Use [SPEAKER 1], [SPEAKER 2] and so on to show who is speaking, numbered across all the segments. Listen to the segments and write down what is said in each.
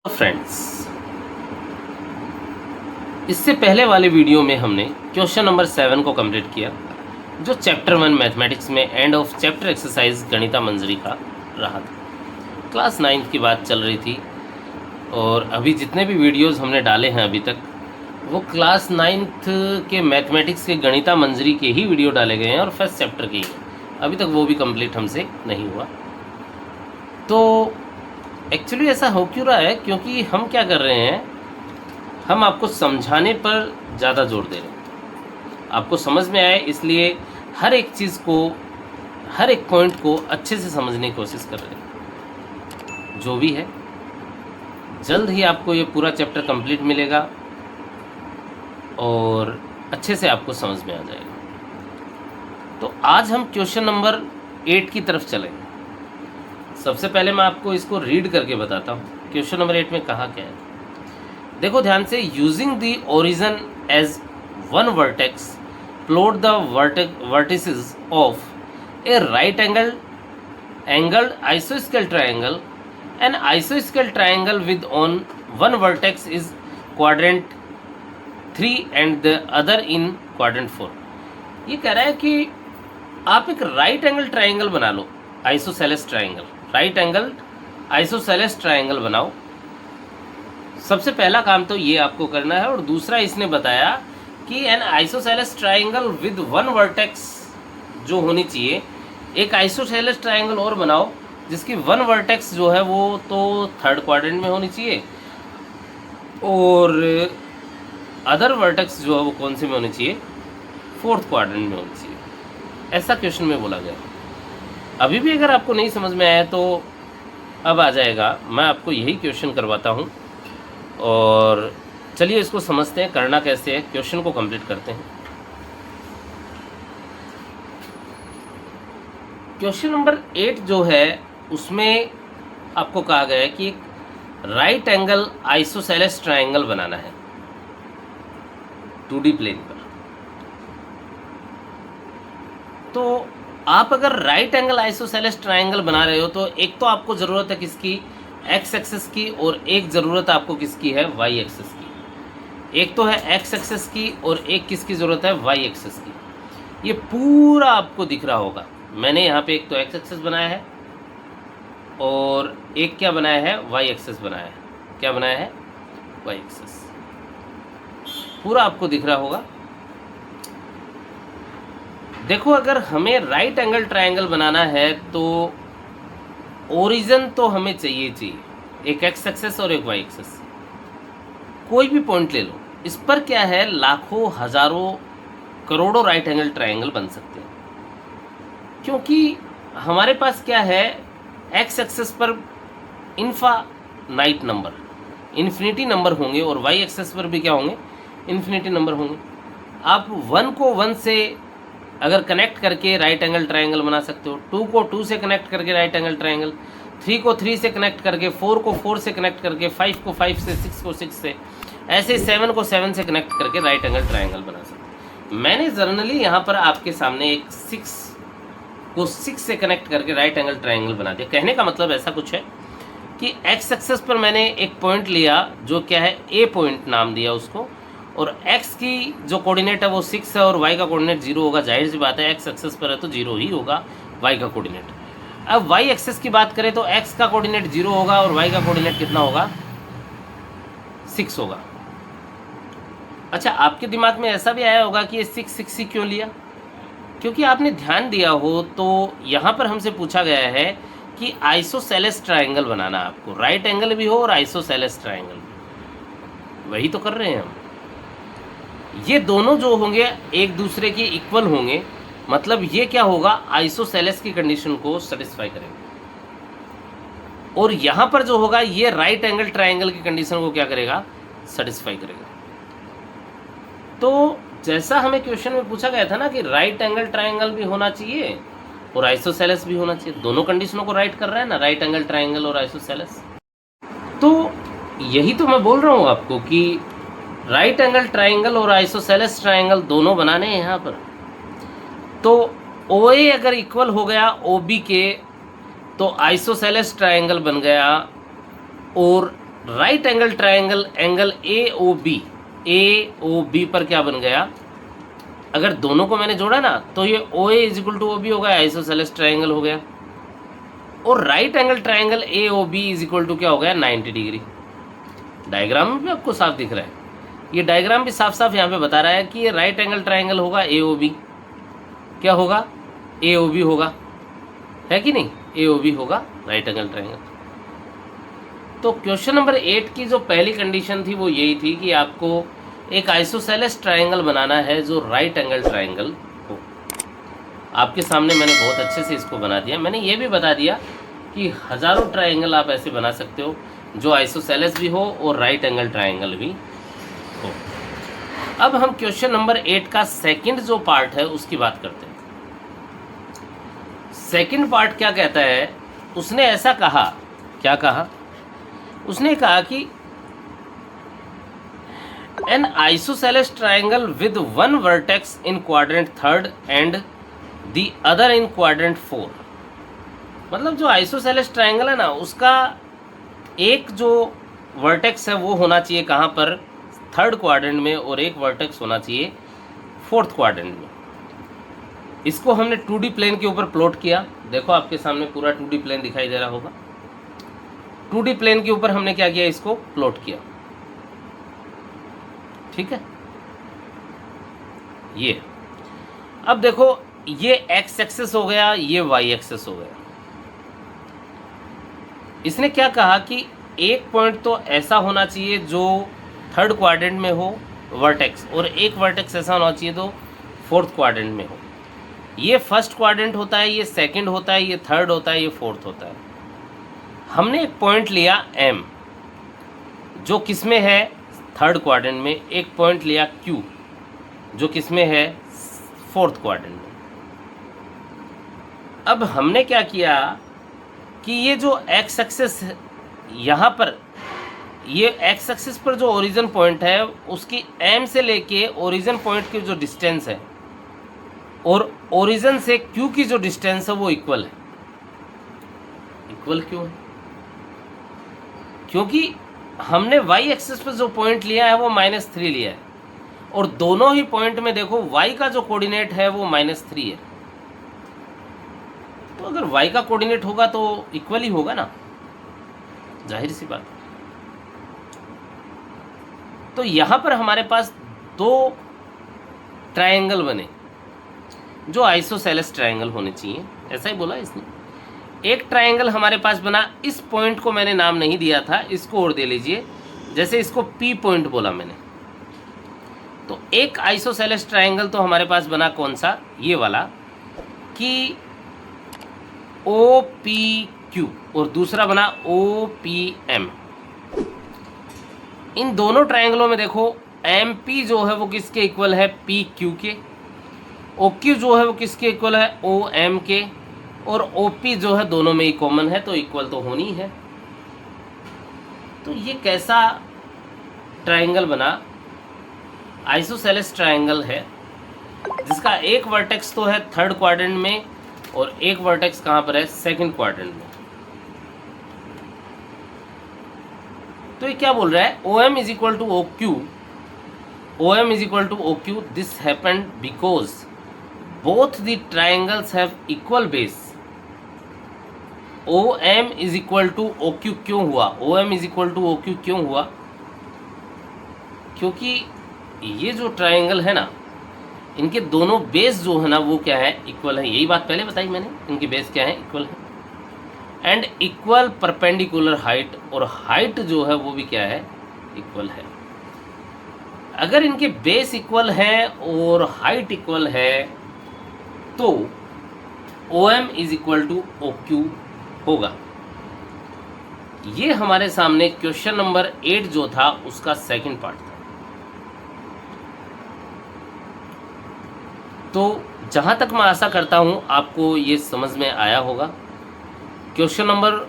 [SPEAKER 1] Friends, इससे पहले वाले वीडियो में हमने क्वेश्चन नंबर 7 को कंप्लीट किया, जो चैप्टर 1 मैथमेटिक्स में एंड ऑफ चैप्टर एक्सरसाइज गणिता मंजरी का रहा था। क्लास 9 की बात चल रही थी और अभी जितने भी वीडियोस हमने डाले हैं अभी तक वो क्लास 9th के मैथमेटिक्स के गणिता मंजरी के ही वीडियो डाले गए हैं और फर्स्ट चैप्टर के ही हैं। अभी तक वो भी कंप्लीट हमसे नहीं हुआ। तो एक्चुअली ऐसा हो क्यों रहा है? क्योंकि हम क्या कर रहे हैं, हम आपको समझाने पर ज़्यादा जोर दे रहे हैं, आपको समझ में आए इसलिए हर एक चीज़ को, हर एक पॉइंट को अच्छे से समझने की कोशिश कर रहे हैं। जो भी है, जल्द ही आपको ये पूरा चैप्टर कंप्लीट मिलेगा और अच्छे से आपको समझ में आ जाएगा। तो आज हम क्वेश्चन नंबर 8 की तरफ चलेंगे। सबसे पहले मैं आपको इसको रीड करके बताता हूँ। क्वेश्चन नंबर 8 में कहा क्या है, देखो ध्यान से। Using the origin as one vertex, plot the vertices of a right angled आइसोस्केल ट्रायंगल। एन आइसोस्केल triangle with on one vertex is quadrant 3 and the other in quadrant 4। ये कह रहा है कि आप एक राइट एंगल ट्रायंगल बना लो, isosceles triangle, right angle isosceles triangle बनाओ। सबसे पहला काम तो ये आपको करना है। और दूसरा इसने बताया कि N isosceles triangle with one vertex जो होनी चाहिए, एक आइसोसेलेस ट्रायंगल और बनाओ जिसकी वन वर्टेक्स जो है वो तो थर्ड क्वाड्रेंट में होनी चाहिए और अदर वर्टेक्स जो है वो कौन से में होनी चाहिए, फोर्थ क्वाड्रेंट में होनी चाहिए। ऐसा क्वेश्चन में बोला गया। अभी भी अगर आपको नहीं समझ में आया तो अब आ जाएगा, मैं आपको यही क्वेश्चन करवाता हूँ। और चलिए इसको समझते हैं, करना कैसे है, क्वेश्चन को कंप्लीट करते हैं। क्वेश्चन नंबर 8 जो है उसमें आपको कहा गया है कि एक राइट एंगल आइसोसेलेस ट्रायंगल बनाना है 2D प्लेन पर। तो आप अगर राइट एंगल आइसोसेलेस ट्रायंगल बना रहे हो तो एक तो आपको ज़रूरत है किसकी, एक्स एक्सिस की, और एक ज़रूरत आपको किसकी है, वाई एक्सिस की। एक तो है एक्स एक्सिस की और एक किसकी ज़रूरत है, वाई एक्सिस की। ये पूरा आपको दिख रहा होगा। मैंने यहाँ पे एक तो एक्स एक्सिस बनाया है और एक क्या बनाया है, वाई एक्सिस बनाया है। क्या बनाया है, वाई एक्सिस। पूरा आपको दिख रहा होगा। देखो, अगर हमें राइट एंगल ट्रायंगल बनाना है तो ओरिजिन तो हमें चाहिए, एक एक्स एक्सिस और एक वाई एक्सिस। कोई भी पॉइंट ले लो, इस पर क्या है, लाखों हजारों करोड़ों राइट एंगल ट्रायंगल बन सकते हैं। क्योंकि हमारे पास क्या है, एक्स एक्सिस पर इनफाइनाइट नंबर, इन्फिनिटी नंबर होंगे और वाई एक्सिस पर भी क्या होंगे, इन्फिनिटी नंबर होंगे। आप 1 को 1 से अगर कनेक्ट करके राइट एंगल ट्रायंगल बना सकते हो, 2 को 2 से कनेक्ट करके राइट एंगल ट्रायंगल, 3 को 3 से कनेक्ट करके, 4 को 4 से कनेक्ट करके, 5 को 5 से, 6 को 6 से, ऐसे 7 को 7 से कनेक्ट करके राइट एंगल ट्रायंगल बना सकते हो। मैंने जनरली यहाँ पर आपके सामने एक 6 को 6 से कनेक्ट करके राइट एंगल ट्रायंगल बना दिया। कहने का मतलब ऐसा कुछ है कि एक्स एक्सिस पर मैंने एक पॉइंट लिया जो क्या है, ए पॉइंट नाम दिया उसको, और x की जो कोऑर्डिनेट है वो 6 है और y का कोऑर्डिनेट 0 होगा। जाहिर सी बात है, x एक्सिस पर है तो 0 ही होगा y का कोऑर्डिनेट। अब y एक्सिस की बात करें तो x का कोऑर्डिनेट 0 होगा और y का कोऑर्डिनेट कितना होगा, 6 होगा। अच्छा, आपके दिमाग में ऐसा भी आया होगा कि ये 6 ही क्यों लिया? क्योंकि आपने ध्यान दिया हो तो यहाँ पर हमसे पूछा गया है कि आइसोसेलेस ट्रायंगल बनाना है आपको, राइट एंगल भी हो और आइसोसेलेस ट्रायंगल भी। वही तो कर रहे हैं हम। ये दोनों जो होंगे एक दूसरे के इक्वल होंगे, मतलब ये क्या होगा, आइसोसेलेस की कंडीशन को सेटिस्फाई करेंगे। और यहाँ पर जो होगा ये राइट एंगल ट्रायंगल की कंडीशन को क्या करेगा, सेटिस्फाई करेगा। तो जैसा हमें क्वेश्चन में पूछा गया था ना कि राइट एंगल ट्रायंगल भी होना चाहिए और आइसोसेलेस भी होना चाहिए, दोनों कंडीशनों को राइट कर रहा है ना, राइट एंगल ट्रायंगल और आइसोसेलेस। तो यही तो मैं बोल रहा हूँ आपको कि राइट एंगल ट्रायंगल और आइसोसेलेस ट्रायंगल दोनों बनाने हैं यहाँ पर। तो OA अगर इक्वल हो गया OB के तो आइसोसेलेस ट्रायंगल बन गया और right angle triangle angle A O B पर क्या बन गया, अगर दोनों को मैंने जोड़ा ना तो ये O A is equal to O B हो गया, आइसोसेलेस ट्राइंगल हो गया। और right angle triangle A O B is equal to क्या हो गया, 90 डिग्री। डायग्राम में भी आपको साफ दिख रहा है, ये डायग्राम भी साफ साफ यहाँ पे बता रहा है कि ये राइट एंगल ट्राइंगल होगा ए ओ बी, क्या होगा, ए ओ बी होगा, है कि नहीं, ए ओ बी होगा राइट एंगल ट्राइंगल। तो क्वेश्चन नंबर 8 की जो पहली कंडीशन थी वो यही थी कि आपको एक आइसोसेलेस ट्राइंगल बनाना है जो राइट एंगल ट्राइंगल हो। आपके सामने मैंने बहुत अच्छे से इसको बना दिया। मैंने ये भी बता दिया कि हज़ारों ट्राइंगल आप ऐसे बना सकते हो जो आइसोसेलेस भी हो और राइट एंगल ट्राइंगल भी हो। अब हम क्वेश्चन नंबर 8 का सेकंड जो पार्ट है उसकी बात करते हैं। सेकंड पार्ट क्या कहता है, उसने ऐसा कहा, क्या कहा, उसने कहा कि N isosceles triangle with one vertex in quadrant third and the other in quadrant 4। मतलब जो आइसोसेलेस ट्राइंगल है ना, उसका एक जो वर्टेक्स है वो होना चाहिए कहाँ पर, थर्ड क्वाड्रेंट में, और एक वर्टेक्स होना चाहिए फोर्थ क्वाड्रेंट में। इसको हमने 2D प्लेन के ऊपर प्लॉट किया। देखो आपके सामने पूरा 2D प्लेन दिखाई दे रहा होगा। 2D प्लेन के ऊपर हमने क्या किया, इसको प्लॉट किया, ठीक है। ये अब देखो, ये एक्स एक्सेस हो गया, ये वाई एक्सेस हो गया। इसने क्या कहा कि एक पॉइंट तो ऐसा होना चाहिए जो थर्ड क्वाड्रेंट में हो वर्टेक्स, और एक वर्टेक्स ऐसा होना चाहिए तो फोर्थ क्वाड्रेंट में हो। ये फर्स्ट क्वाड्रेंट होता है, ये सेकंड होता है, ये थर्ड होता है, ये फोर्थ होता है। हमने एक पॉइंट लिया एम जो किस में है, थर्ड क्वाड्रेंट में। एक पॉइंट लिया क्यू जो किस में है, फोर्थ क्वाड्रेंट में। अब हमने क्या किया कि ये जो एक्स एक्सिस यहाँ पर, ये एक्स एक्सिस पर जो ओरिजिन पॉइंट है उसकी एम से लेके ओरिजिन पॉइंट की जो डिस्टेंस है और ओरिजिन से क्यू की जो डिस्टेंस है वो इक्वल है। इक्वल क्यों है, क्योंकि हमने वाई एक्सिस पर जो पॉइंट लिया है वो -3 लिया है, और दोनों ही पॉइंट में देखो वाई का जो कोऑर्डिनेट है वो -3 है। तो अगर वाई का कोऑर्डिनेट होगा तो इक्वल ही होगा ना, जाहिर सी बात। तो यहाँ पर हमारे पास दो ट्रायंगल बने जो आइसोसेलेस ट्रायंगल होने चाहिए, ऐसा ही बोला इसने। एक ट्रायंगल हमारे पास बना, इस पॉइंट को मैंने नाम नहीं दिया था, इसको और दे लीजिए, जैसे इसको पी पॉइंट बोला मैंने। तो एक आइसोसेलेस ट्रायंगल तो हमारे पास बना कौन सा, ये वाला, कि ओ पी क्यू, और दूसरा बना ओ पी एम। इन दोनों ट्रायंगलों में देखो एम पी जो है वो किसके इक्वल है, पी क्यू के। ओ क्यू जो है वो किसके इक्वल है, ओ एम के। और ओ पी जो है दोनों में ही कॉमन है, तो इक्वल तो होनी है। तो ये कैसा ट्रायंगल बना, आइसोसेलेस ट्रायंगल है जिसका एक वर्टेक्स तो है थर्ड क्वाड्रेंट में और एक वर्टेक्स कहाँ पर है, सेकंड क्वाड्रेंट में। तो ये क्या बोल रहा है, O M is equal to O Q, O M is equal to O Q, this happened because both the triangles have equal base. O M is equal to O Q क्यों हुआ, O M is equal to O Q क्यों हुआ, क्योंकि ये जो triangle है ना, इनके दोनों बेस जो है ना वो क्या है, इक्वल है। यही बात पहले बताई मैंने, इनके बेस क्या है, इक्वल है। एंड इक्वल परपेंडिकुलर हाइट, और हाइट जो है वो भी क्या है, इक्वल है। अगर इनके बेस इक्वल है और हाइट इक्वल है तो O M is equal to O Q होगा। ये हमारे सामने क्वेश्चन नंबर 8 जो था उसका सेकंड पार्ट था। तो जहाँ तक मैं आशा करता हूँ आपको ये समझ में आया होगा। Question number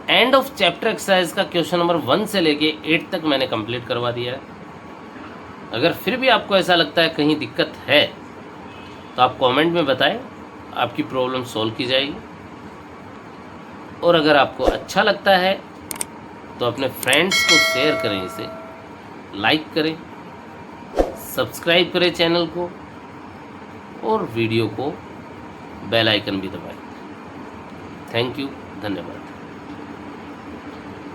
[SPEAKER 1] end of chapter exercise का क्वेश्चन नंबर 1 से लेके 8 तक मैंने कंप्लीट करवा दिया है। अगर फिर भी आपको ऐसा लगता है कहीं दिक्कत है तो आप कमेंट में बताएं, आपकी प्रॉब्लम सॉल्व की जाएगी। और अगर आपको अच्छा लगता है तो अपने फ्रेंड्स को शेयर करें, इसे लाइक करें, सब्सक्राइब करें चैनल को और वीडियो को बेल आइकन भी दबाएं। थैंक यू, धन्यवाद।